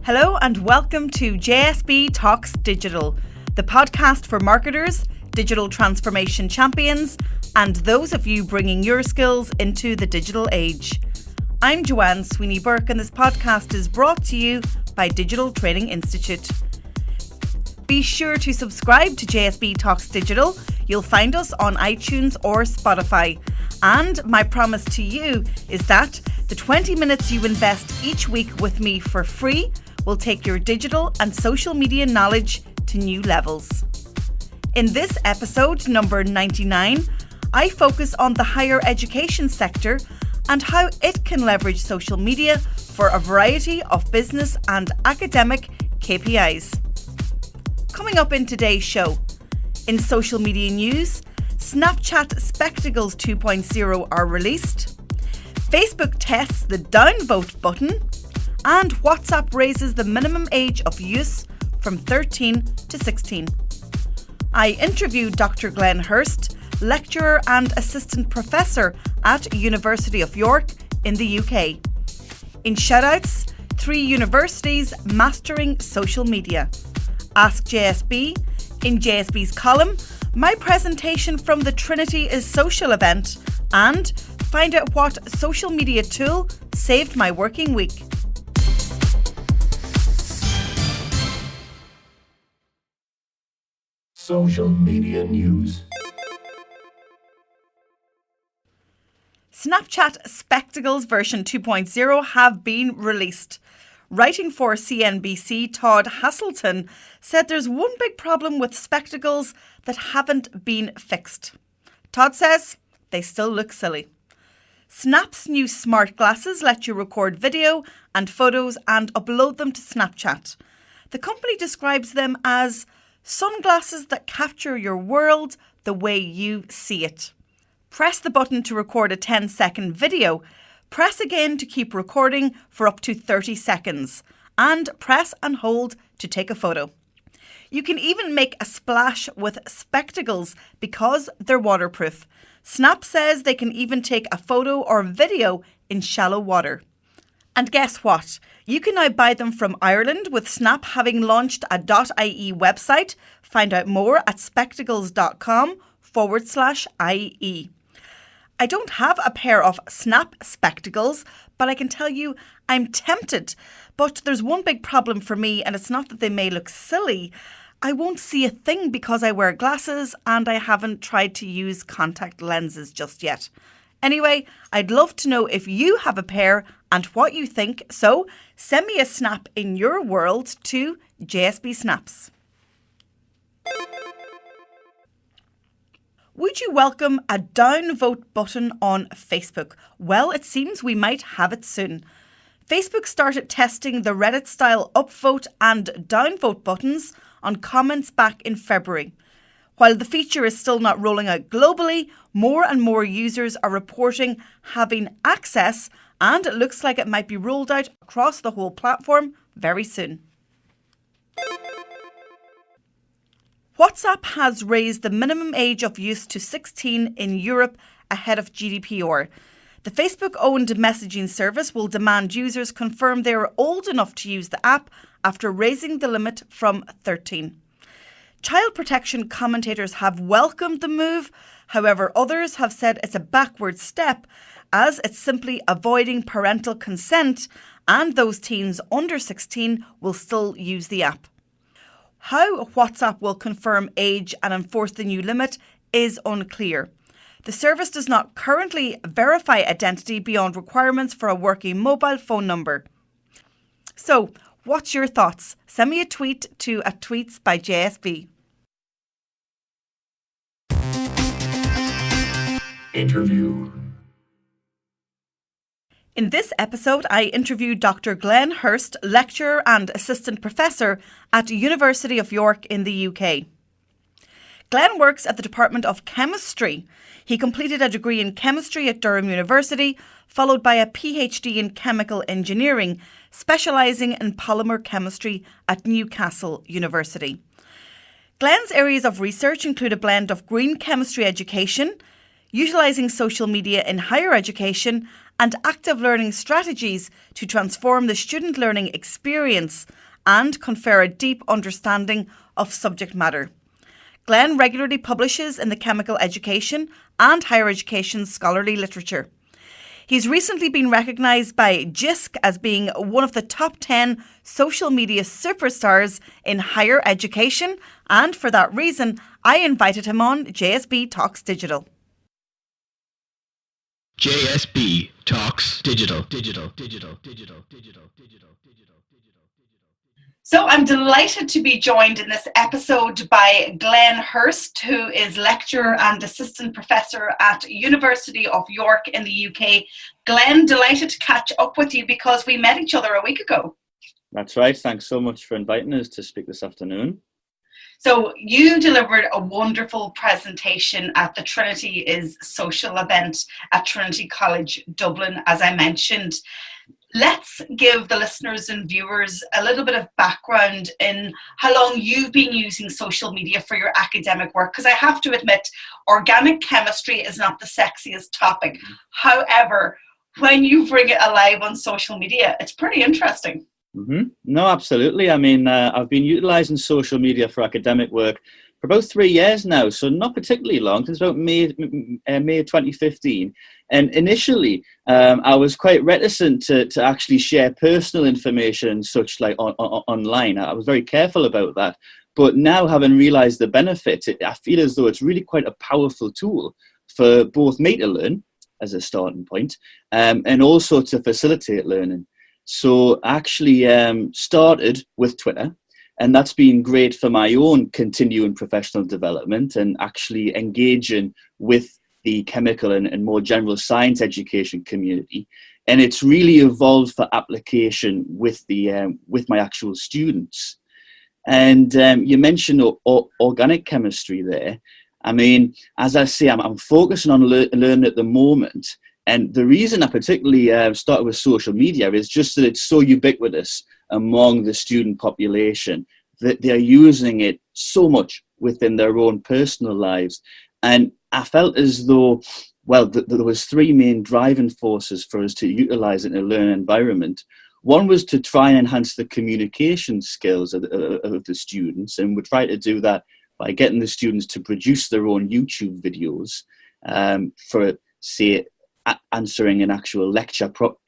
Hello and welcome to JSB Talks Digital, the podcast for marketers, digital transformation champions, and those of you bringing your skills into the digital age. I'm Joanne Sweeney-Burke and this podcast is brought to you by Digital Training Institute. Be sure to subscribe to JSB Talks Digital. You'll find us on iTunes or Spotify. And my promise to you is that the 20 minutes you invest each week with me for free will take your digital and social media knowledge to new levels. In this episode, number 99, I focus on the higher education sector and how it can leverage social media for a variety of business and academic KPIs. Coming up in today's show, in social media news, Snapchat Spectacles 2.0 are released, Facebook tests the downvote button, and WhatsApp raises the minimum age of use from 13 to 16. I interviewed Dr. Glenn Hurst, lecturer and assistant professor at University of York in the UK. In shoutouts, 3 universities mastering social media. Ask JSB, in JSB's column, my presentation from the Trinity is Social event, and find out what social media tool saved my working week. Social media news. Snapchat Spectacles version 2.0 have been released. Writing for CNBC, Todd Haselton said there's one big problem with spectacles that haven't been fixed. Todd says they still look silly. Snap's new smart glasses let you record video and photos and upload them to Snapchat. The company describes them as sunglasses that capture your world the way you see it. Press the button to record a 10-second video. Press again to keep recording for up to 30 seconds. And press and hold to take a photo. You can even make a splash with spectacles because they're waterproof. Snap says they can even take a photo or video in shallow water. And guess what? You can now buy them from Ireland, with Snap having launched a .ie website. Find out more at spectacles.com/IE. I don't have a pair of Snap spectacles, but I can tell you I'm tempted. But there's one big problem for me, and it's not that they may look silly. I won't see a thing because I wear glasses and I haven't tried to use contact lenses just yet. Anyway, I'd love to know if you have a pair and what you think, so send me a snap in your world to JSB Snaps. Would you welcome a downvote button on Facebook? Well, it seems we might have it soon. Facebook started testing the Reddit-style upvote and downvote buttons on comments back in February. While the feature is still not rolling out globally, more and more users are reporting having access, and it looks like it might be rolled out across the whole platform very soon. WhatsApp has raised the minimum age of use to 16 in Europe ahead of GDPR. The Facebook-owned messaging service will demand users confirm they are old enough to use the app after raising the limit from 13. Child protection commentators have welcomed the move. However, others have said it's a backward step as it's simply avoiding parental consent, and those teens under 16 will still use the app. How WhatsApp will confirm age and enforce the new limit is unclear. The service does not currently verify identity beyond requirements for a working mobile phone number. So, what's your thoughts? Send me a tweet to @tweets by JSB. Interview. In this episode, I interviewed Dr. Glenn Hurst, lecturer and assistant professor at University of York in the UK. Glenn works at the Department of Chemistry. He completed a degree in chemistry at Durham University, followed by a PhD in chemical engineering, specialising in polymer chemistry at Newcastle University. Glenn's areas of research include a blend of green chemistry education, utilising social media in higher education and active learning strategies to transform the student learning experience and confer a deep understanding of subject matter. Glenn regularly publishes in the chemical education and higher education scholarly literature. He's recently been recognised by JSB as being one of the top 10 social media superstars in higher education, and for that reason, I invited him on JSB Talks Digital. JSB Talks Digital. So I'm delighted to be joined in this episode by Glenn Hurst, who is lecturer and assistant professor at University of York in the UK. Glenn, delighted to catch up with you because we met each other a week ago. That's right. Thanks so much for inviting us to speak this afternoon. So you delivered a wonderful presentation at the Trinity is Social event at Trinity College Dublin, as I mentioned. Let's give the listeners and viewers a little bit of background in how long you've been using social media for your academic work, because I have to admit, organic chemistry is not the sexiest topic. However, when you bring it alive on social media, it's pretty interesting. Mm-hmm. No, absolutely. I mean, I've been utilising social media for academic work for about 3 years now, so not particularly long, since about May 2015. And initially, I was quite reticent to actually share personal information and such like online. I was very careful about that. But now, having realised the benefit, I feel as though it's really quite a powerful tool for both me to learn as a starting point, and also to facilitate learning. So I actually started with Twitter, and that's been great for my own continuing professional development and actually engaging with the chemical and more general science education community. And it's really evolved for application with my actual students. And you mentioned organic chemistry there. I mean, as I say, I'm focusing on learning at the moment. And the reason I particularly started with social media is just that it's so ubiquitous among the student population that they're using it so much within their own personal lives. And I felt as though, well, there was 3 main driving forces for us to utilize it in a learning environment. One was to try and enhance the communication skills of the students, and we try to do that by getting the students to produce their own YouTube videos for, say, answering an actual lecture problem,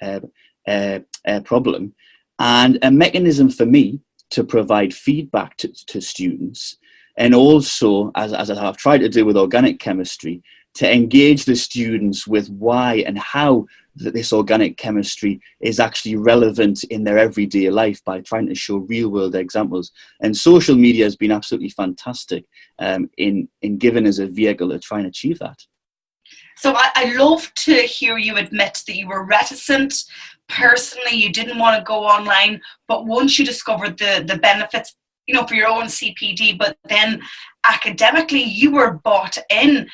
and a mechanism for me to provide feedback to students, and also, as I've tried to do with organic chemistry, to engage the students with why and how this organic chemistry is actually relevant in their everyday life by trying to show real-world examples. And social media has been absolutely fantastic in giving us a vehicle to try and achieve that. So I love to hear you admit that you were reticent. Personally, you didn't want to go online, but once you discovered the benefits, you know, for your own CPD, but then academically you were bought in.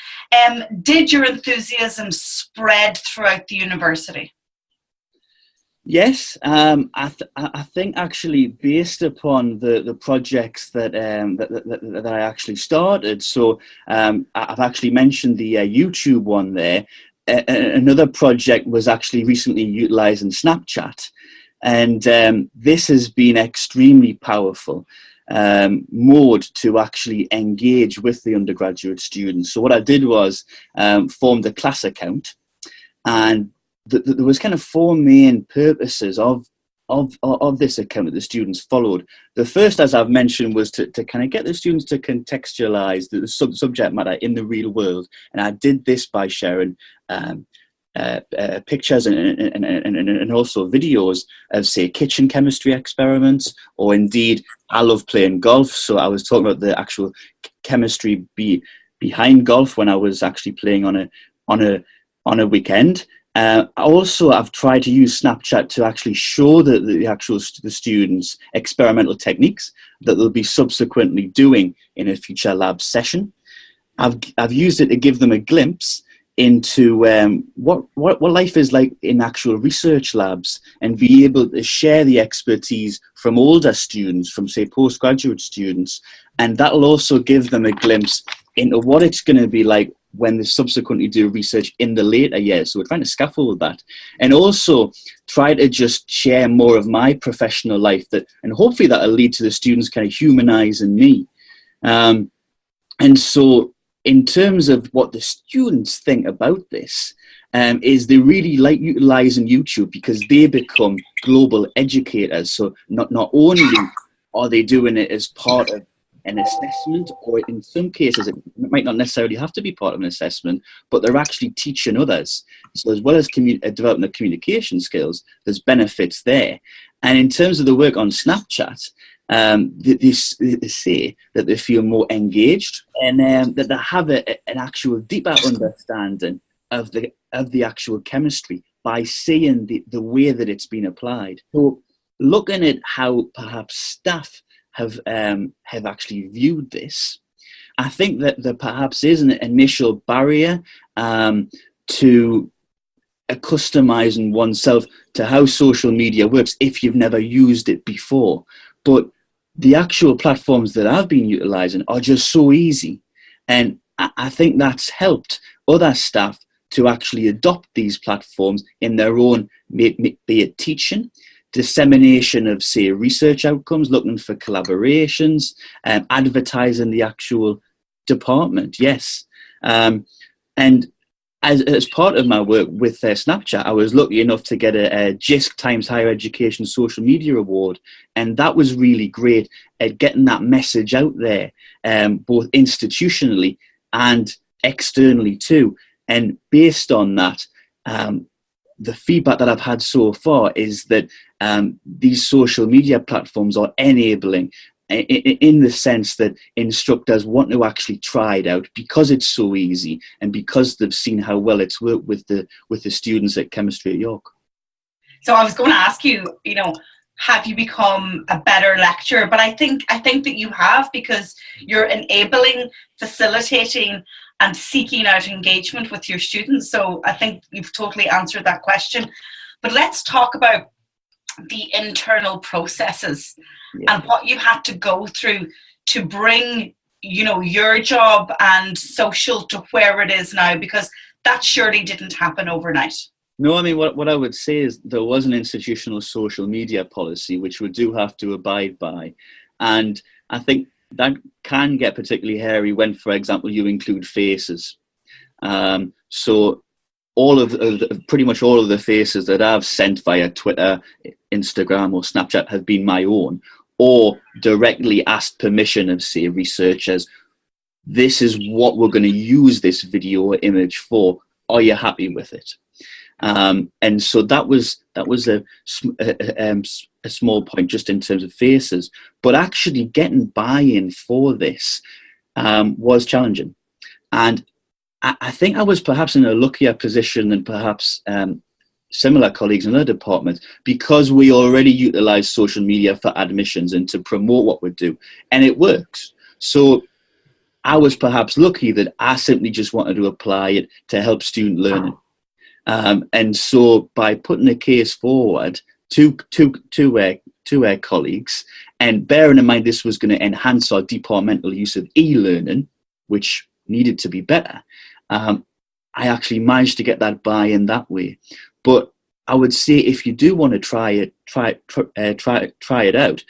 Did your enthusiasm spread throughout the university? Yes, I think actually based upon the projects that I actually started. So I've actually mentioned the YouTube one there. Another project was actually recently utilising Snapchat, and this has been extremely powerful mode to actually engage with the undergraduate students. So what I did was formed a class account, and there was kind of 4 main purposes of this account that the students followed. The first, as I've mentioned, was to kind of get the students to contextualize the subject matter in the real world. And I did this by sharing pictures and also videos of, say, kitchen chemistry experiments, or indeed, I love playing golf. So I was talking about the actual chemistry behind golf when I was actually playing on a weekend. Also, I've tried to use Snapchat to actually show the students experimental techniques that they'll be subsequently doing in a future lab session. I've used it to give them a glimpse into what life is like in actual research labs, and be able to share the expertise from older students, from, say, postgraduate students, and that'll also give them a glimpse into what it's going to be like when they subsequently do research in the later years. So we're trying to scaffold that, and also try to just share more of my professional life, and hopefully that'll lead to the students kind of humanizing me. And so in terms of what the students think about this, is they really like utilizing YouTube because they become global educators. So not only are they doing it as part of an assessment, or in some cases it might not necessarily have to be part of an assessment, but they're actually teaching others. So as well as developing their communication skills, there's benefits there. And in terms of the work on Snapchat, they say that they feel more engaged, and that they have an actual deeper understanding of the actual chemistry by seeing the way that it's been applied. So looking at how perhaps staff have actually viewed this, I think that there perhaps is an initial barrier to customizing oneself to how social media works if you've never used it before. But the actual platforms that I've been utilizing are just so easy, and I think that's helped other staff to actually adopt these platforms in their own, be it teaching, dissemination of, say, research outcomes, looking for collaborations, advertising the actual department, yes. And as part of my work with Snapchat, I was lucky enough to get a JISC Times Higher Education Social Media Award, and that was really great at getting that message out there, both institutionally and externally too. And based on that, the feedback that I've had so far is that these social media platforms are enabling, in the sense that instructors want to actually try it out because it's so easy and because they've seen how well it's worked with the students at chemistry at York. So I was going to ask you, have you become a better lecturer? But I think that you have, because you're enabling, facilitating, and seeking out engagement with your students. So I think you've totally answered that question. But let's talk about the internal processes and what you had to go through to bring, your job and social to where it is now, because that surely didn't happen overnight. No, I mean, what I would say is there was an institutional social media policy which we do have to abide by. And I think that can get particularly hairy when, for example, you include faces. So pretty much all of the faces that I've sent via Twitter, Instagram or Snapchat have been my own, or directly asked permission of, say, researchers. This is what we're going to use this video or image for. Are you happy with it? And so that was a small point just in terms of faces, but actually getting buy-in for this was challenging. And I think I was perhaps in a luckier position than perhaps similar colleagues in other departments, because we already utilize social media for admissions and to promote what we do, and it works. So I was perhaps lucky that I simply just wanted to apply it to help student learning. And so by putting a case forward to our colleagues, and bearing in mind this was going to enhance our departmental use of e-learning, which needed to be better, I actually managed to get that buy-in that way. But I would say if you do want to try it out,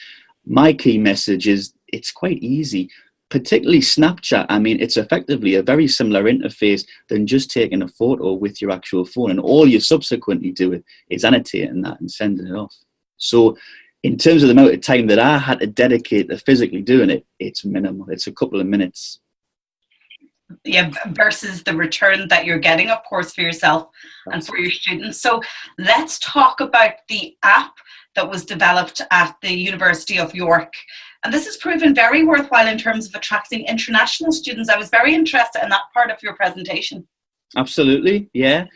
my key message is it's quite easy. Particularly Snapchat, I mean, it's effectively a very similar interface than just taking a photo with your actual phone, and all you subsequently do is annotating that and sending it off. So in terms of the amount of time that I had to dedicate to physically doing it, it's minimal. It's a couple of minutes. Yeah, versus the return that you're getting, of course, for yourself and for your students. So let's talk about the app that was developed at the University of York. And this has proven very worthwhile in terms of attracting international students. I was very interested in that part of your presentation. Absolutely, yeah.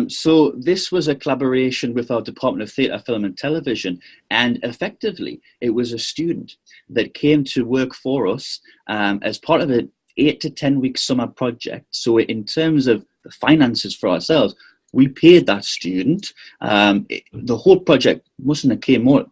So this was a collaboration with our Department of Theatre, Film and Television, and effectively it was a student that came to work for us as part of an 8 to 10 week summer project. So in terms of the finances for ourselves, we paid that student. The whole project mustn't have came more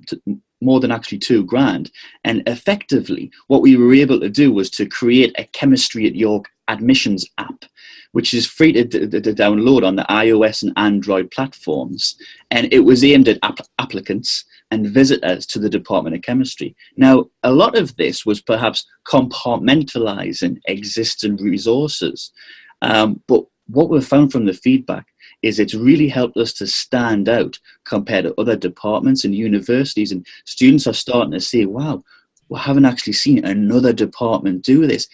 more than actually £2,000. And effectively, what we were able to do was to create a Chemistry at York admissions app, which is free to download on the iOS and Android platforms. And it was aimed at applicants and visitors to the Department of Chemistry. Now, a lot of this was perhaps compartmentalizing existing resources. But what we've found from the feedback is it's really helped us to stand out compared to other departments and universities. And students are starting to say, wow, we haven't actually seen another department do this.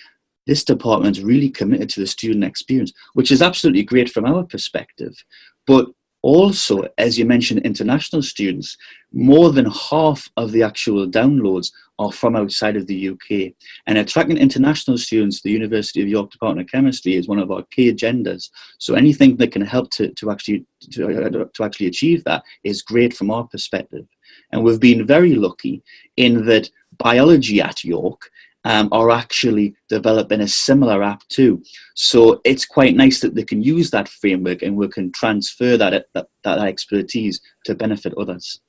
This department's really committed to the student experience, which is absolutely great from our perspective. But also, as you mentioned, international students, more than half of the actual downloads are from outside of the UK. And attracting international students to the University of York Department of Chemistry is one of our key agendas. So anything that can help to actually achieve that is great from our perspective. And we've been very lucky in that biology at York are actually developing a similar app too. So it's quite nice that they can use that framework and we can transfer that expertise to benefit others.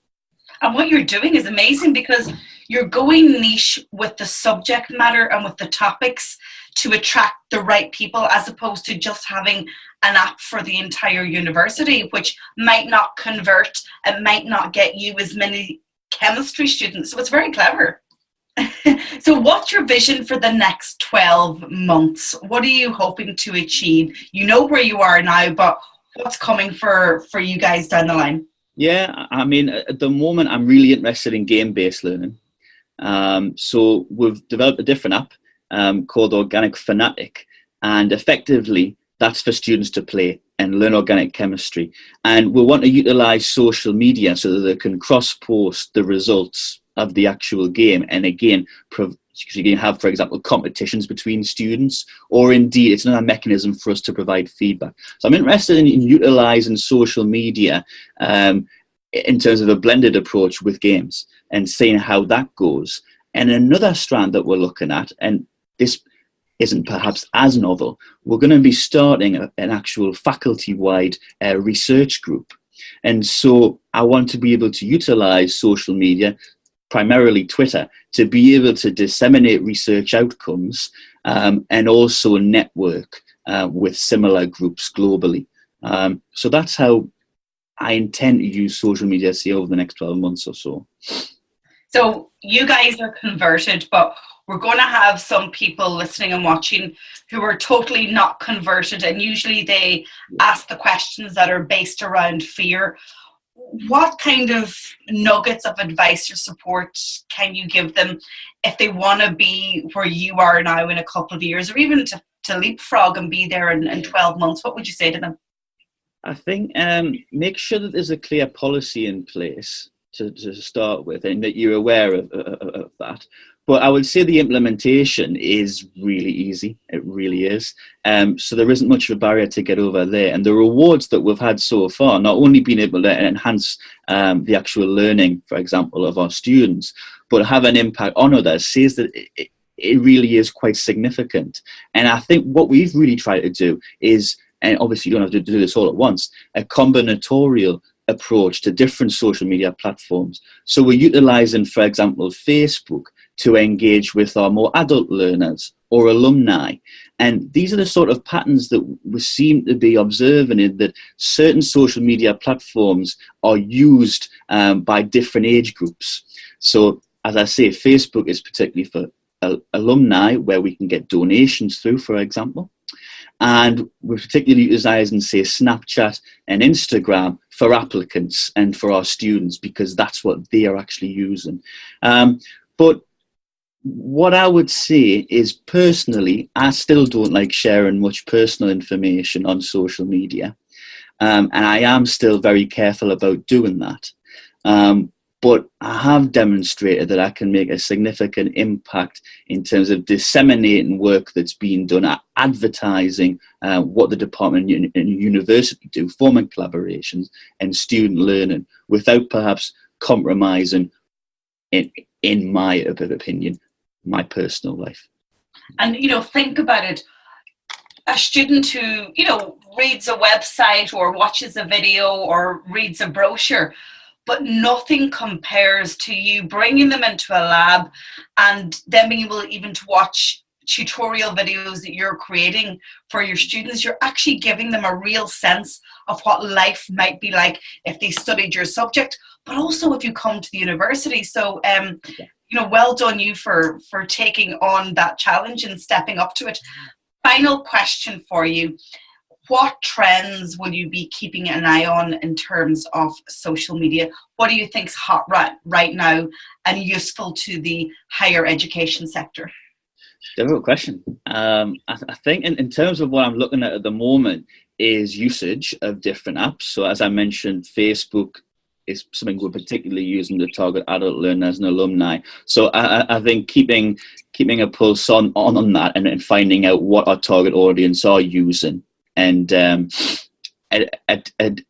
And what you're doing is amazing because you're going niche with the subject matter and with the topics to attract the right people, as opposed to just having an app for the entire university, which might not convert and might not get you as many chemistry students. So it's very clever. So what's your vision for the next 12 months? What are you hoping to achieve? You know where you are now, but what's coming for you guys down the line? Yeah, I mean, at the moment, I'm really interested in game-based learning. So we've developed a different app called Organic Fanatic, and effectively, that's for students to play and learn organic chemistry. And we want to utilize social media so that they can cross-post the results of the actual game. And again, you can have, for example, competitions between students, or indeed, it's another mechanism for us to provide feedback. So I'm interested in utilizing social media in terms of a blended approach with games and seeing how that goes. And another strand that we're looking at, and this isn't perhaps as novel, we're going to be starting an actual faculty-wide research group. And so I want to be able to utilize social media, primarily Twitter, to be able to disseminate research outcomes and also network with similar groups globally. So that's how I intend to use social media, say, over the next 12 months or so. So you guys are converted, but we're going to have some people listening and watching who are totally not converted, and usually they ask the questions that are based around fear. What kind of nuggets of advice or support can you give them if they want to be where you are now in a couple of years, or even to leapfrog and be there in 12 months? What would you say to them? I think make sure that there's a clear policy in place to start with, and that you're aware of that. But I would say the implementation is really easy. It really is. So there isn't much of a barrier to get over there. And the rewards that we've had so far, not only being able to enhance the actual learning, for example, of our students, but have an impact on others, says that it really is quite significant. And I think what we've really tried to do is, and obviously you don't have to do this all at once, a combinatorial approach to different social media platforms. So we're utilizing, for example, Facebook to engage with our more adult learners or alumni. And these are the sort of patterns that we seem to be observing, in that certain social media platforms are used by different age groups. So as I say, Facebook is particularly for alumni, where we can get donations through, for example. And we're particularly utilising, say, Snapchat and Instagram for applicants and for our students, because that's what they are actually using. But what I would say is, personally, I still don't like sharing much personal information on social media. And I am still very careful about doing that. But I have demonstrated that I can make a significant impact in terms of disseminating work that's being done, advertising what the department and university do, forming collaborations and student learning, without perhaps compromising, in my opinion, my personal life. And, think about it. A student who, reads a website or watches a video or reads a brochure, but nothing compares to you bringing them into a lab and then being able even to watch tutorial videos that you're creating for your students. You're actually giving them a real sense of what life might be like if they studied your subject, but also if you come to the university. So, well done you for taking on that challenge and stepping up to it. Final question for you. What trends will you be keeping an eye on in terms of social media? What do you think's hot right now and useful to the higher education sector? Difficult question. I think in terms of what I'm looking at the moment is usage of different apps. So as I mentioned, Facebook is something we're particularly using to target adult learners and alumni. So I think keeping a pulse on that and finding out what our target audience are using and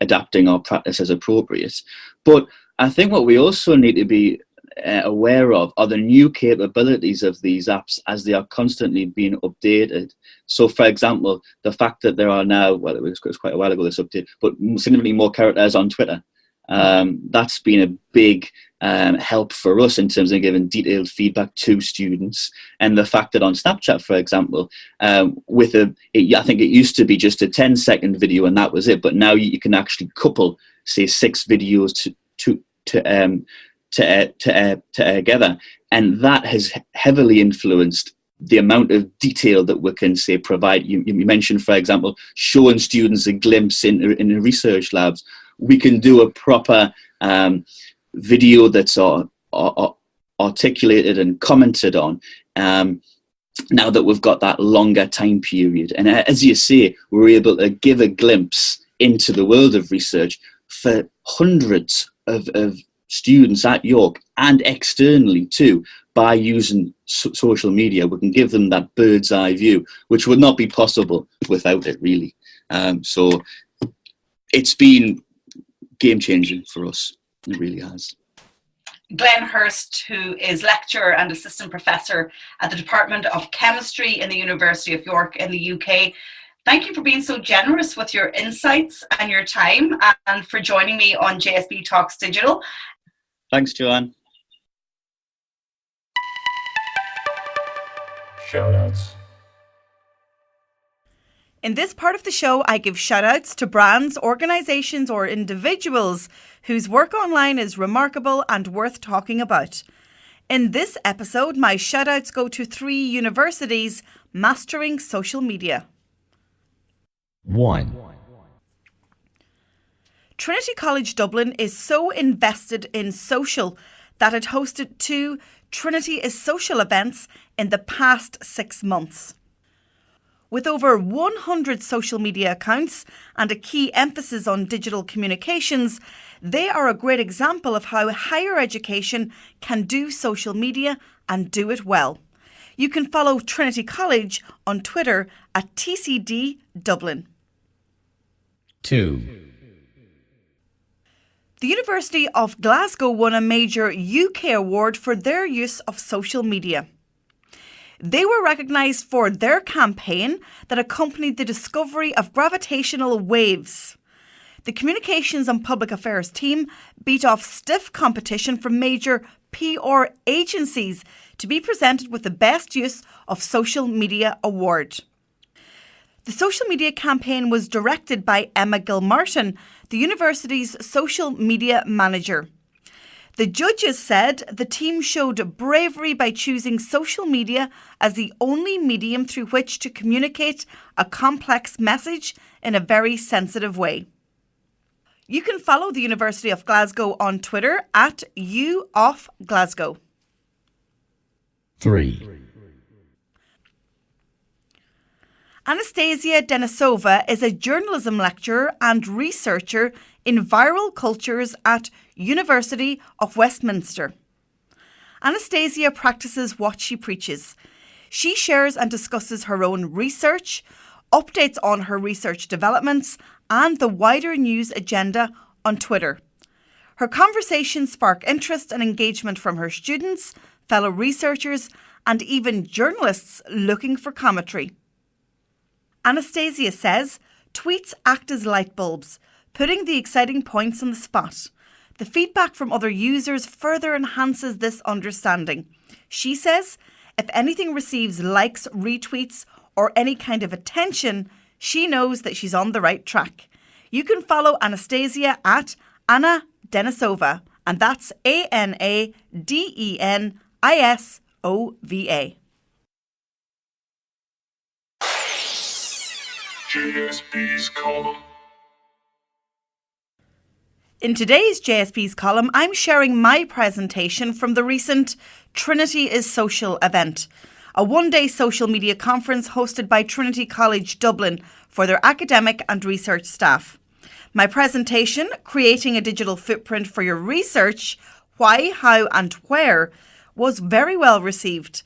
adapting our practice as appropriate. But I think what we also need to be aware of are the new capabilities of these apps as they are constantly being updated. So, for example, the fact that there are now, well, it was quite a while ago this update, but significantly more characters on Twitter. That's been a big help for us in terms of giving detailed feedback to students. And the fact that on Snapchat, for example, I think it used to be just a 10-second video and that was it, but now you can actually couple, say, 6 videos together, and that has heavily influenced the amount of detail that we can, say, provide. You mentioned, for example, showing students a glimpse in research labs. We can do a proper video that's articulated and commented on now that we've got that longer time period. And as you say, we're able to give a glimpse into the world of research for hundreds of students at York and externally too. By using social media, we can give them that bird's eye view, which would not be possible without it, really. So it's been game changing for us. It really has. Glenn Hurst, who is lecturer and assistant professor at the Department of Chemistry in the University of York in the UK. Thank you for being so generous with your insights and your time and for joining me on JSB Talks Digital. Thanks, Joanne. Shoutouts. In this part of the show, I give shout-outs to brands, organisations or individuals whose work online is remarkable and worth talking about. In this episode, my shout-outs go to 3 universities mastering social media. 1. Trinity College Dublin is so invested in social that it hosted 2 Trinity is Social events in the past 6 months. With over 100 social media accounts and a key emphasis on digital communications, they are a great example of how higher education can do social media and do it well. You can follow Trinity College on Twitter at TCD Dublin. 2. The University of Glasgow won a major UK award for their use of social media. They were recognised for their campaign that accompanied the discovery of gravitational waves. The Communications and Public Affairs team beat off stiff competition from major PR agencies to be presented with the Best Use of Social Media award. The social media campaign was directed by Emma Gilmartin, the university's social media manager. The judges said the team showed bravery by choosing social media as the only medium through which to communicate a complex message in a very sensitive way. You can follow the University of Glasgow on Twitter at @UOffGlasgow. 3. Anastasia Denisova is a journalism lecturer and researcher in viral cultures at University of Westminster. Anastasia practices what she preaches. She shares and discusses her own research, updates on her research developments, and the wider news agenda on Twitter. Her conversations spark interest and engagement from her students, fellow researchers, and even journalists looking for commentary. Anastasia says, tweets act as light bulbs, putting the exciting points on the spot. The feedback from other users further enhances this understanding. She says, if anything receives likes, retweets, or any kind of attention, she knows that she's on the right track. You can follow Anastasia at Anna Denisova, and that's ANADENISOVA. JSB's column. In today's JSB's column, I'm sharing my presentation from the recent Trinity is Social event, a one-day social media conference hosted by Trinity College Dublin for their academic and research staff. My presentation, Creating a Digital Footprint for Your Research, Why, How and Where, was very well received.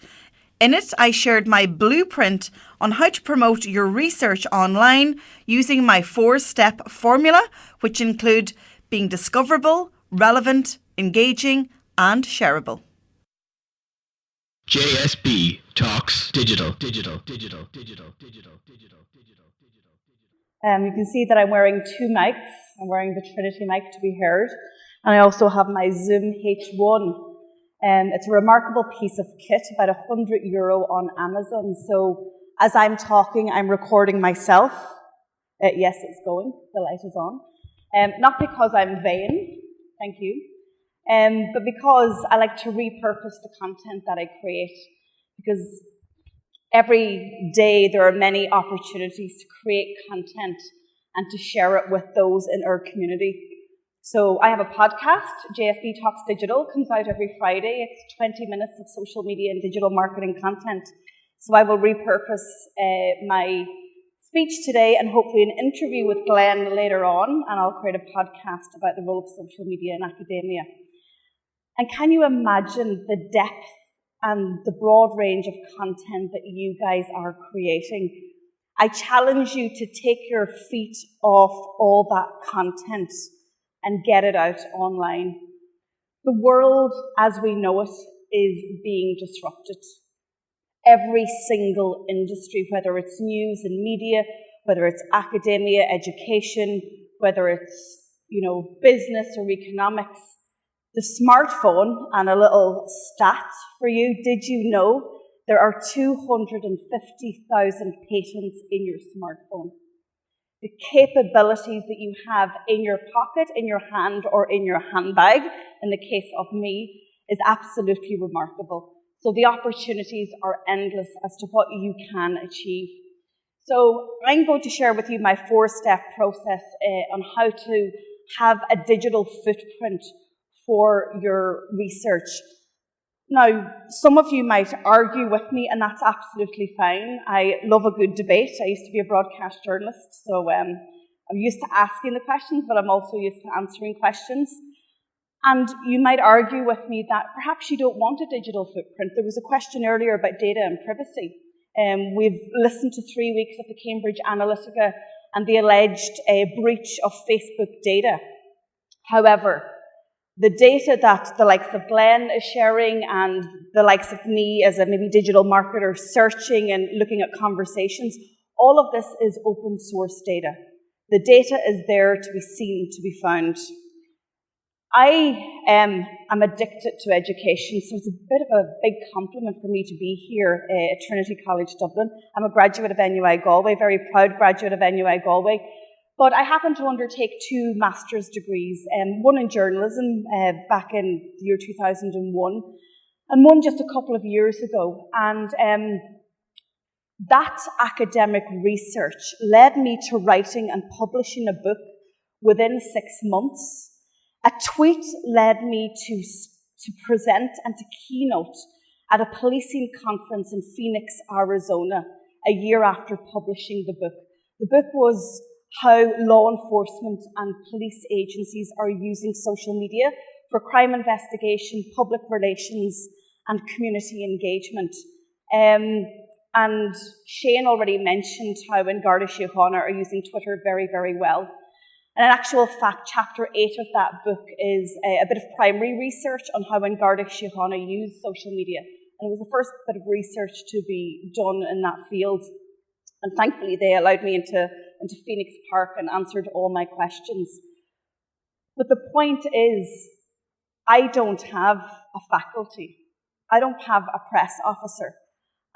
In it, I shared my blueprint on how to promote your research online using my 4-step formula, which include being discoverable, relevant, engaging and shareable. JSB Talks Digital. You can see that I'm wearing 2 mics. I'm wearing the Trinity mic to be heard, and I also have my Zoom H1. It's a remarkable piece of kit, about €100 on Amazon. So as I'm talking, I'm recording myself. Yes, it's going. The light is on. Not because I'm vain, thank you, but because I like to repurpose the content that I create. Because every day there are many opportunities to create content and to share it with those in our community. So I have a podcast, JSB Talks Digital, comes out every Friday. It's 20 minutes of social media and digital marketing content. So I will repurpose my speech today and hopefully an interview with Glenn later on, and I'll create a podcast about the role of social media in academia. And can you imagine the depth and the broad range of content that you guys are creating? I challenge you to take your feet off all that content and get it out online. The world as we know it is being disrupted. Every single industry, whether it's news and media, whether it's academia, education, whether it's, business or economics, the smartphone, and a little stat for you, did you know there are 250,000 patents in your smartphone? The capabilities that you have in your pocket, in your hand, or in your handbag, in the case of me, is absolutely remarkable. So the opportunities are endless as to what you can achieve. So I'm going to share with you my 4-step process on how to have a digital footprint for your research. Now, some of you might argue with me, and that's absolutely fine. I love a good debate. I used to be a broadcast journalist, so I'm used to asking the questions, but I'm also used to answering questions. And you might argue with me that perhaps you don't want a digital footprint. There was a question earlier about data and privacy. We've listened to 3 weeks of the Cambridge Analytica and the alleged breach of Facebook data. However, the data that the likes of Glenn is sharing and the likes of me as a maybe digital marketer searching and looking at conversations, all of this is open source data. The data is there to be seen, to be found. I am addicted to education, so it's a bit of a big compliment for me to be here at Trinity College Dublin. I'm a graduate of NUI Galway, very proud graduate of NUI Galway. But I happen to undertake 2 master's degrees, one in journalism back in the year 2001, and one just a couple of years ago. And that academic research led me to writing and publishing a book within 6 months. A tweet led me to present and to keynote at a policing conference in Phoenix, Arizona, a year after publishing the book. The book was how law enforcement and police agencies are using social media for crime investigation, public relations, and community engagement. And Shane already mentioned how in Garda Síochána are using Twitter very, very well. And in actual fact, chapter 8 of that book is a bit of primary research on how in Garda Síochána use social media. And it was the first bit of research to be done in that field. And thankfully, they allowed me into Phoenix Park and answered all my questions. But the point is, I don't have a faculty. I don't have a press officer.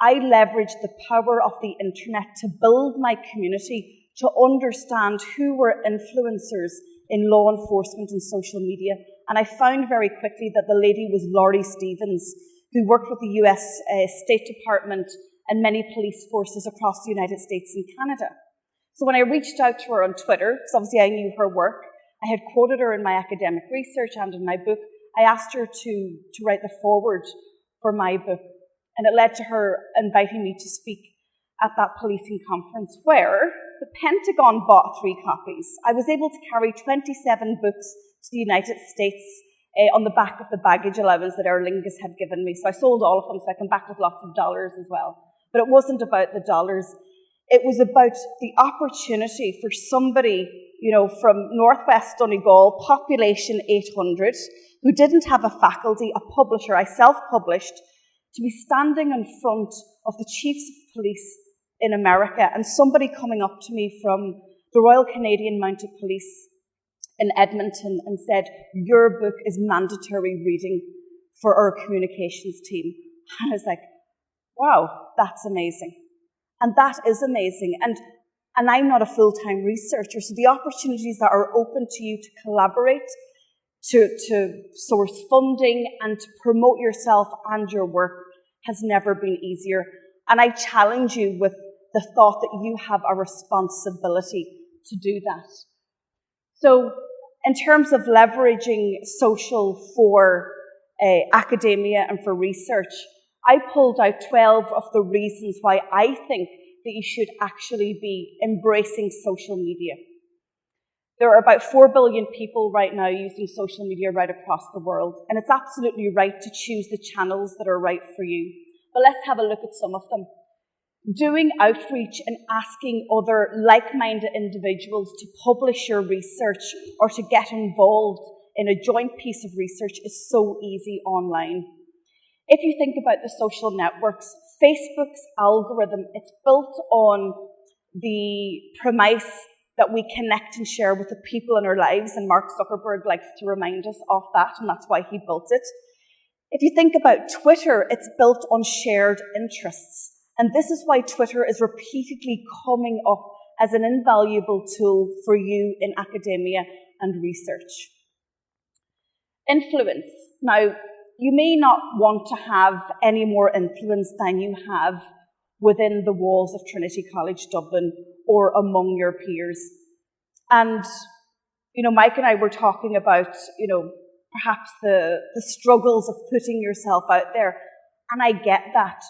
I leverage the power of the internet to build my community, to understand who were influencers in law enforcement and social media. And I found very quickly that the lady was Laurie Stevens, who worked with the US State Department and many police forces across the United States and Canada. So when I reached out to her on Twitter, because obviously I knew her work, I had quoted her in my academic research and in my book, I asked her to write the foreword for my book. And it led to her inviting me to speak at that policing conference where the Pentagon bought 3 copies. I was able to carry 27 books to the United States on the back of the baggage allowance that Aer Lingus had given me. So I sold all of them, so I come back with lots of dollars as well. But it wasn't about the dollars. It was about the opportunity for somebody, from Northwest Donegal, population 800, who didn't have a faculty, a publisher, I self-published, to be standing in front of the chiefs of police in America and somebody coming up to me from the Royal Canadian Mounted Police in Edmonton and said, your book is mandatory reading for our communications team. And I was like, wow, that's amazing. And that is amazing. And I'm not a full-time researcher, so the opportunities that are open to you to collaborate, to source funding and to promote yourself and your work has never been easier. And I challenge you with the thought that you have a responsibility to do that. So in terms of leveraging social for academia and for research, I pulled out 12 of the reasons why I think that you should actually be embracing social media. There are about 4 billion people right now using social media right across the world, and it's absolutely right to choose the channels that are right for you. But let's have a look at some of them. Doing outreach and asking other like-minded individuals to publish your research or to get involved in a joint piece of research is so easy online. If you think about the social networks, Facebook's algorithm, it's built on the premise that we connect and share with the people in our lives, and Mark Zuckerberg likes to remind us of that, and that's why he built it. If you think about Twitter, it's built on shared interests, and this is why Twitter is repeatedly coming up as an invaluable tool for you in academia and research. Influence. Now, you may not want to have any more influence than you have within the walls of Trinity College Dublin or among your peers. And, Mike and I were talking about, perhaps the struggles of putting yourself out there. And I get that.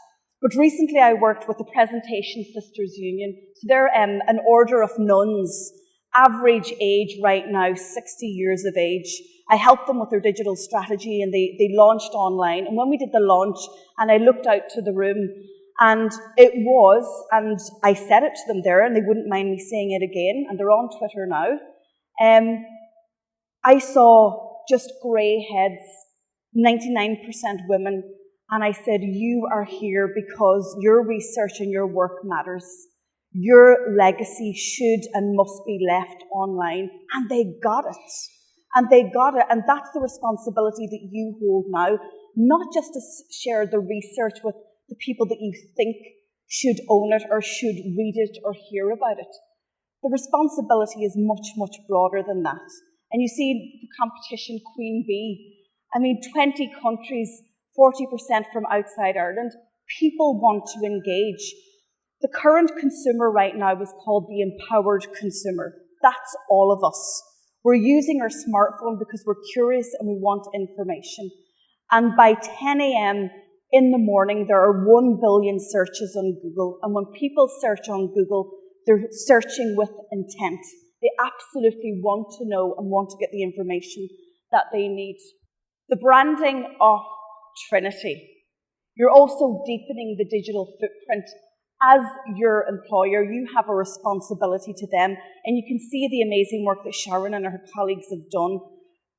But recently I worked with the Presentation Sisters Union. So they're an order of nuns, average age right now, 60 years of age. I helped them with their digital strategy and they launched online. And when we did the launch and I looked out to the room, and it was, and I said it to them there, and they wouldn't mind me saying it again, and they're on Twitter now, I saw just grey heads, 99% women, and I said, you are here because your research and your work matters. Your legacy should and must be left online. And they got it. And that's the responsibility that you hold now, not just to share the research with the people that you think should own it or should read it or hear about it. The responsibility is much, much broader than that. And you see the competition Queen Bee. 20 countries, 40% from outside Ireland. People want to engage. The current consumer right now is called the empowered consumer. That's all of us. We're using our smartphone because we're curious and we want information. And by 10 a.m. in the morning, there are 1 billion searches on Google. And when people search on Google, they're searching with intent. They absolutely want to know and want to get the information that they need. The branding of Trinity. You're also deepening the digital footprint. As your employer, you have a responsibility to them, and you can see the amazing work that Sharon and her colleagues have done,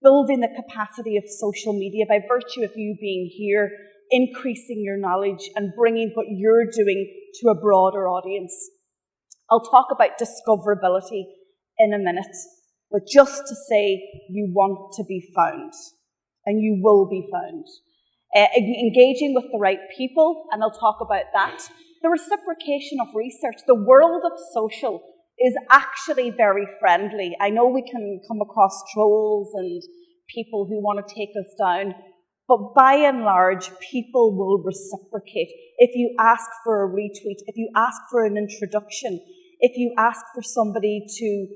building the capacity of social media by virtue of you being here, increasing your knowledge and bringing what you're doing to a broader audience. I'll talk about discoverability in a minute. but just to say you want to be found, and you will be found. Engaging with the right people, and I'll talk about that. The reciprocation of research. The world of social is actually very friendly. I know we can come across trolls and people who want to take us down, but by and large, people will reciprocate. If you ask for a retweet, if you ask for an introduction, if you ask for somebody to,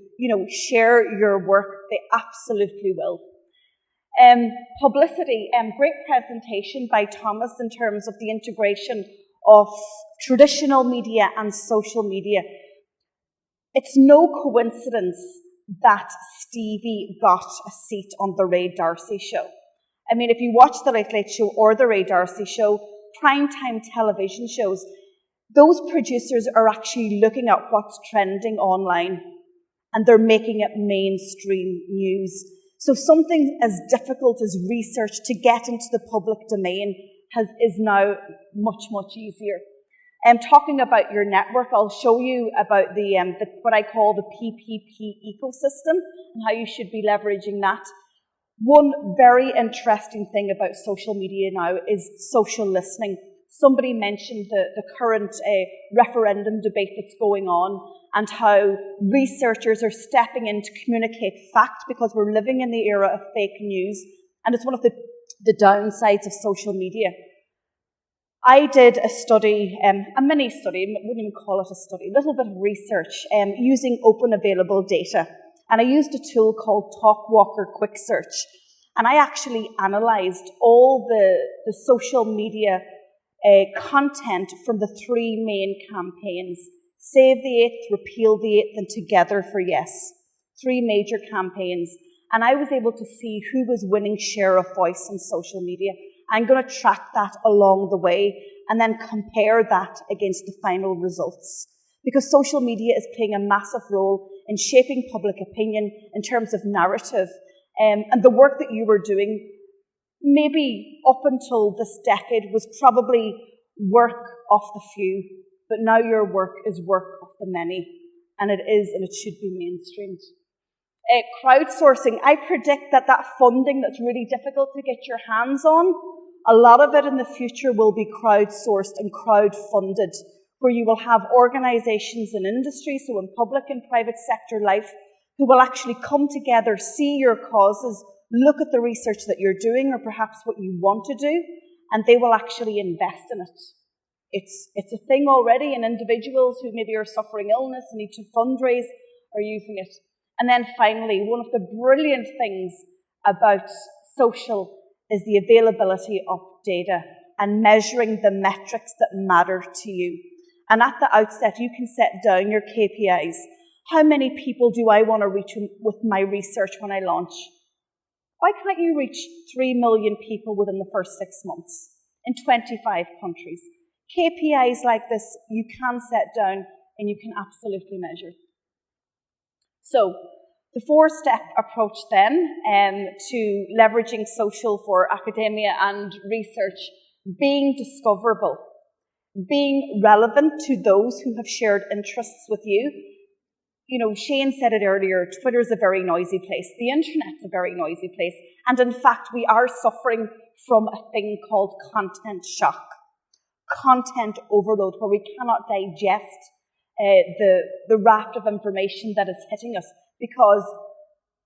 share your work, they absolutely will. Publicity, great presentation by Thomas in terms of the integration of traditional media and social media. It's no coincidence that Stevie got a seat on the Ray D'Arcy show. I mean, if you watch the Late Late Show or the Ray D'Arcy show, primetime television shows, those producers are actually looking at what's trending online and they're making it mainstream news. So something as difficult as research to get into the public domain is now much, much easier. Talking about your network, I'll show you about the what I call the PPP ecosystem and how you should be leveraging that. One very interesting thing about social media now is social listening. Somebody mentioned the current referendum debate that's going on and how researchers are stepping in to communicate fact because we're living in the era of fake news, and it's one of the downsides of social media. I did a study, a mini study, I wouldn't even call it a study, a little bit of research using open available data. And I used a tool called TalkWalker Quick Search. And I actually analysed all the social media content from the three main campaigns: Save the Eighth, Repeal the Eighth, and Together for Yes. Three major campaigns. And I was able to see who was winning share of voice on social media. I'm going to track that along the way and then compare that against the final results. Because social media is playing a massive role in shaping public opinion in terms of narrative. And the work that you were doing, maybe up until this decade, was probably work of the few. But now your work is work of the many. And it is, and it should be mainstreamed. Crowdsourcing. I predict that funding that's really difficult to get your hands on, a lot of it in the future will be crowdsourced and crowdfunded, where you will have organizations in industry, so in public and private sector life, who will actually come together, see your causes, look at the research that you're doing or perhaps what you want to do, and they will actually invest in it. It's a thing already, and individuals who maybe are suffering illness and need to fundraise are using it. And then finally, one of the brilliant things about social is the availability of data and measuring the metrics that matter to you. And at the outset, you can set down your KPIs. How many people do I want to reach with my research when I launch? Why can't you reach 3 million people within the first 6 months in 25 countries? KPIs like this, you can set down and you can absolutely measure. So, the 4-step approach then to leveraging social for academia and research: being discoverable, being relevant to those who have shared interests with you. You know, Shane said it earlier, Twitter's a very noisy place. The internet's a very noisy place. And in fact, we are suffering from a thing called content shock, content overload, where we cannot digest the raft of information that is hitting us, because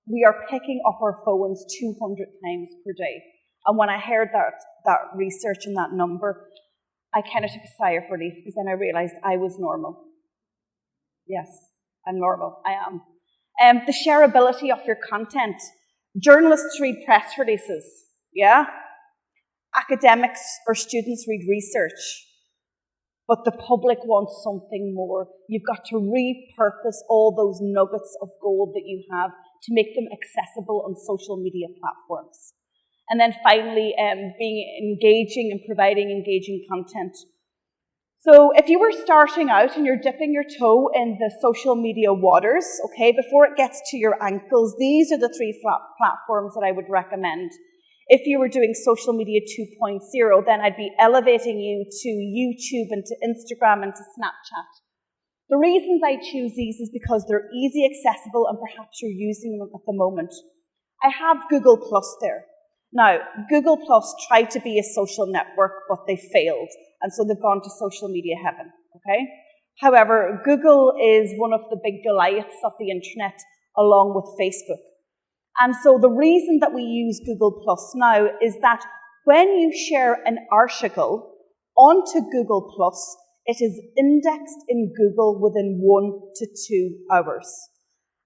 we are picking up our phones 200 times per day. And when I heard that research and that number, I kind of took a sigh of relief, because then I realized I was normal. Yes, I'm normal. I am. The shareability of your content. Journalists read press releases, yeah? Academics or students read research. But the public wants something more. You've got to repurpose all those nuggets of gold that you have to make them accessible on social media platforms. And then finally, being engaging and providing engaging content. So if you were starting out and you're dipping your toe in the social media waters, okay, before it gets to your ankles, these are the 3 platforms that I would recommend. If you were doing social media 2.0, then I'd be elevating you to YouTube and to Instagram and to Snapchat. The reasons I choose these is because they're easy, accessible, and perhaps you're using them at the moment. I have Google Plus there. Now, Google Plus tried to be a social network, but they failed, and so they've gone to social media heaven, okay? However, Google is one of the big Goliaths of the internet, along with Facebook. And so the reason that we use Google Plus now is that when you share an article onto Google Plus, it is indexed in Google within 1 to 2 hours.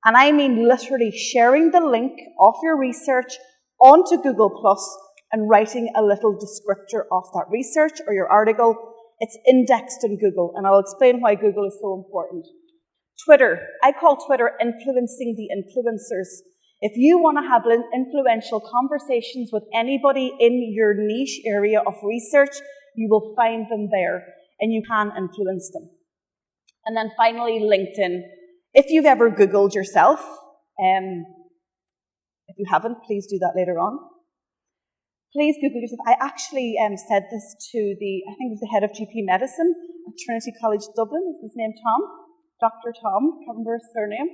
And I mean literally sharing the link of your research onto Google Plus and writing a little descriptor of that research or your article. It's indexed in Google, and I'll explain why Google is so important. Twitter. I call Twitter influencing the influencers. If you want to have influential conversations with anybody in your niche area of research, you will find them there, and you can influence them. And then finally, LinkedIn. If you've ever Googled yourself, if you haven't, please do that later on. Please Google yourself. I actually said this to I think it was the head of GP medicine at Trinity College Dublin. Is his name Tom? Dr. Tom, can't remember his surname.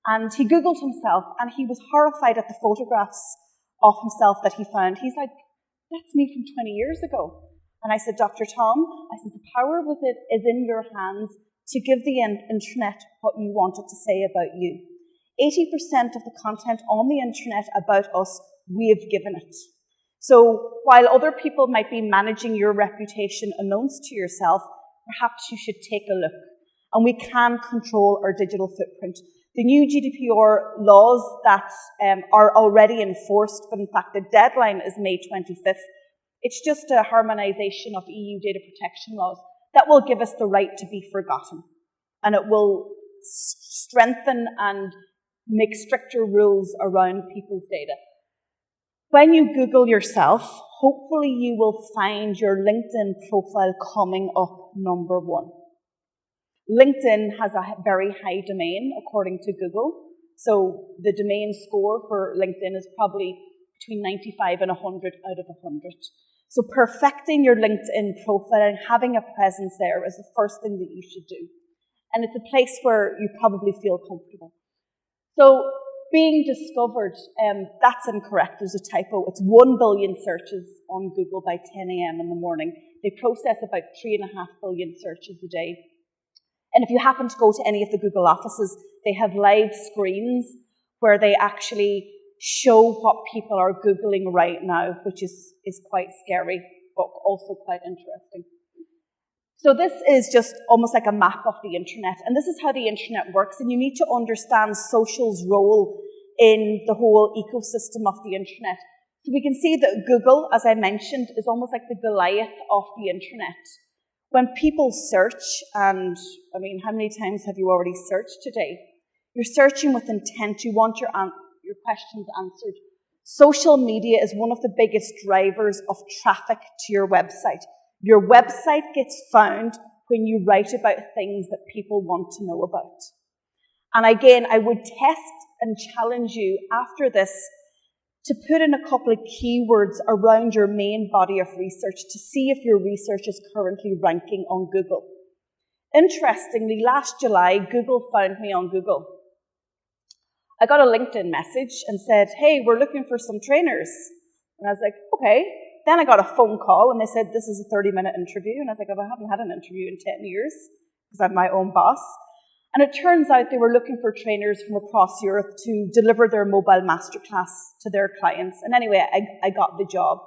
And he Googled himself, and he was horrified at the photographs of himself that he found. He's like, that's me from 20 years ago. And I said, Dr. Tom, I said, the power with it is in your hands to give the internet what you want it to say about you. 80% of the content on the internet about us, we have given it. So while other people might be managing your reputation unknowns to yourself, perhaps you should take a look. And we can control our digital footprint. The new GDPR laws that are already enforced, but in fact the deadline is May 25th, it's just a harmonization of EU data protection laws that will give us the right to be forgotten. And it will strengthen and make stricter rules around people's data. When you Google yourself, hopefully you will find your LinkedIn profile coming up number 1. LinkedIn has a very high domain, according to Google. So the domain score for LinkedIn is probably between 95 and 100 out of 100. So perfecting your LinkedIn profile and having a presence there is the first thing that you should do. And it's a place where you probably feel comfortable. So being discovered, that's incorrect. There's a typo. It's 1 billion searches on Google by 10 a.m. in the morning. They process about 3.5 billion searches a day. And if you happen to go to any of the Google offices, they have live screens where they actually show what people are Googling right now, which is quite scary, but also quite interesting. So this is just almost like a map of the internet, and this is how the internet works, and you need to understand social's role in the whole ecosystem of the internet. So we can see that Google, as I mentioned, is almost like the Goliath of the internet. When people search, and I mean, how many times have you already searched today? You're searching with intent, you want your questions answered. Social media is one of the biggest drivers of traffic to your website. Your website gets found when you write about things that people want to know about. And again, I would test and challenge you after this to put in a couple of keywords around your main body of research to see if your research is currently ranking on Google. Interestingly, last July, Google found me on Google. I got a LinkedIn message and said, hey, we're looking for some trainers. And I was like, okay. Then I got a phone call and they said, this is a 30-minute interview. And I was like, oh, I haven't had an interview in 10 years because I'm my own boss. And it turns out they were looking for trainers from across Europe to deliver their mobile masterclass to their clients. And anyway, I got the job.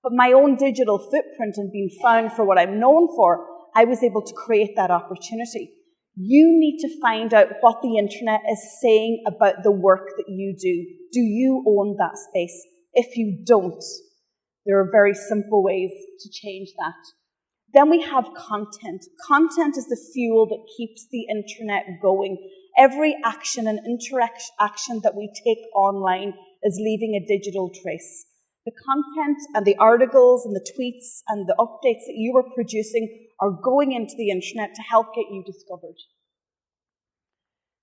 But my own digital footprint and being found for what I'm known for, I was able to create that opportunity. You need to find out what the internet is saying about the work that you do. Do you own that space? If you don't, there are very simple ways to change that. Then we have content. Content is the fuel that keeps the internet going. Every action and interaction that we take online is leaving a digital trace. The content and the articles and the tweets and the updates that you are producing are going into the internet to help get you discovered.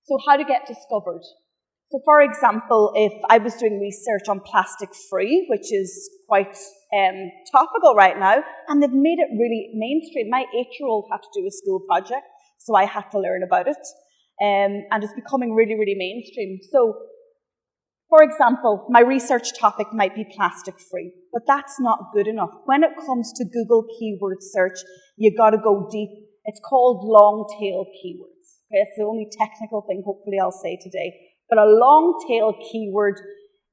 So how to get discovered? So for example, if I was doing research on plastic free, which is quite topical right now, and they've made it really mainstream. My 8-year-old had to do a school project, So I had to learn about it. And it's becoming really, really mainstream. So, for example, my research topic might be plastic free, but that's not good enough. When it comes to Google keyword search, you got to go deep. It's called long tail keywords. Okay, it's the only technical thing hopefully I'll say today. But a long tail keyword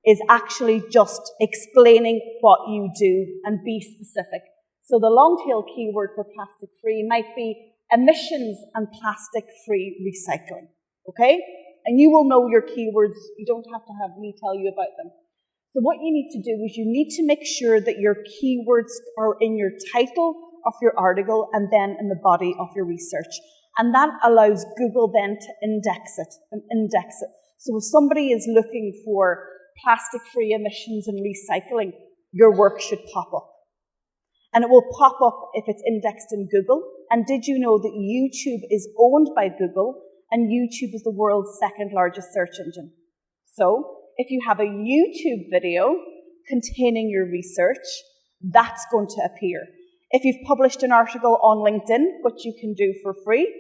is actually just explaining what you do and be specific. So the long tail keyword for plastic free might be emissions and plastic free recycling. Okay? And you will know your keywords. You don't have to have me tell you about them. So what you need to do is you need to make sure that your keywords are in your title of your article and then in the body of your research. And that allows Google then to index it. So if somebody is looking for plastic-free emissions and recycling, your work should pop up. And it will pop up if it's indexed in Google. And did you know that YouTube is owned by Google, and YouTube is the world's second largest search engine? So if you have a YouTube video containing your research, that's going to appear. If you've published an article on LinkedIn, which you can do for free,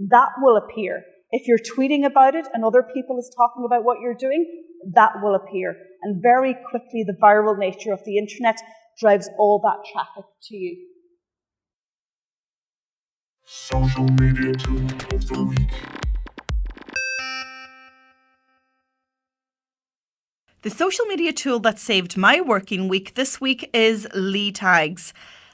that will appear. If you're tweeting about it and other people is talking about what you're doing, that will appear. And very quickly, the viral nature of the internet drives all that traffic to you. Social media tool of the week. The social media tool that saved my working week this week is Lee Tags.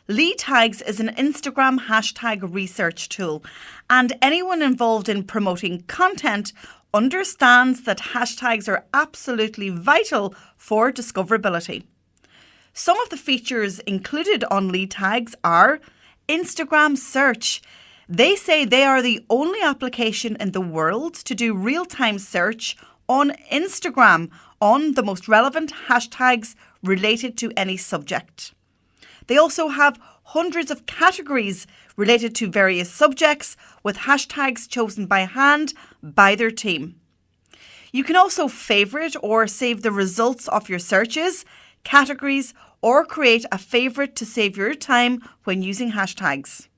Lee Tags is an Instagram hashtag research tool, and anyone involved in promoting content understands that hashtags are absolutely vital for discoverability. Some of the features included on Lee Tags are Instagram search. They say they are the only application in the world to do real-time search on Instagram on the most relevant hashtags related to any subject. They also have hundreds of categories related to various subjects with hashtags chosen by hand by their team. You can also favourite or save the results of your searches, categories, or create a favourite to save your time when using hashtags.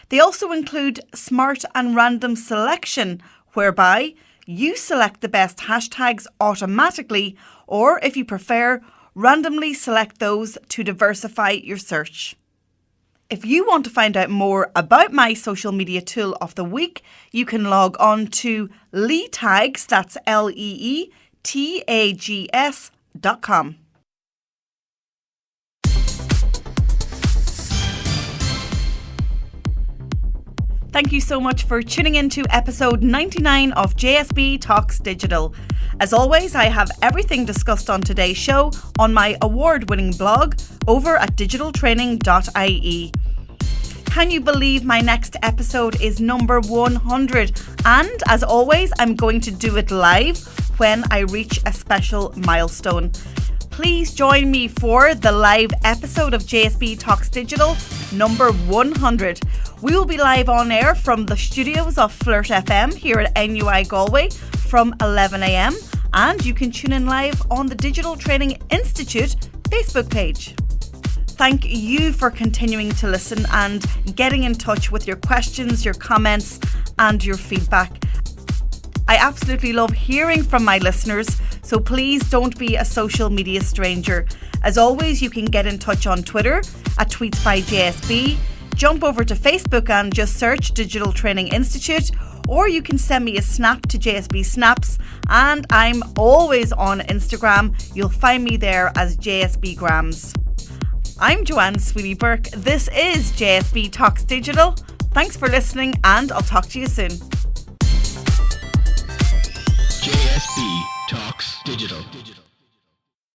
They also include smart and random selection, whereby you select the best hashtags automatically, or if you prefer, randomly select those to diversify your search. If you want to find out more about my social media tool of the week, you can log on to leetags, that's leetags.com. Thank you so much for tuning in to episode 99 of JSB Talks Digital. As always, I have everything discussed on today's show on my award-winning blog over at digitaltraining.ie. Can you believe my next episode is number 100? And as always, I'm going to do it live when I reach a special milestone. Please join me for the live episode of JSB Talks Digital number 100. We will be live on air from the studios of Flirt FM here at NUI Galway from 11 a.m. and you can tune in live on the Digital Training Institute Facebook page. Thank you for continuing to listen and getting in touch with your questions, your comments and your feedback. I absolutely love hearing from my listeners, so please don't be a social media stranger. As always, you can get in touch on Twitter at Tweets by JSB. Jump over to Facebook and just search Digital Training Institute, or you can send me a snap to JSB Snaps, and I'm always on Instagram. You'll find me there as JSB Grams. I'm Joanne Sweeney Burke. This is JSB Talks Digital. Thanks for listening, and I'll talk to you soon. JSB Talks Digital.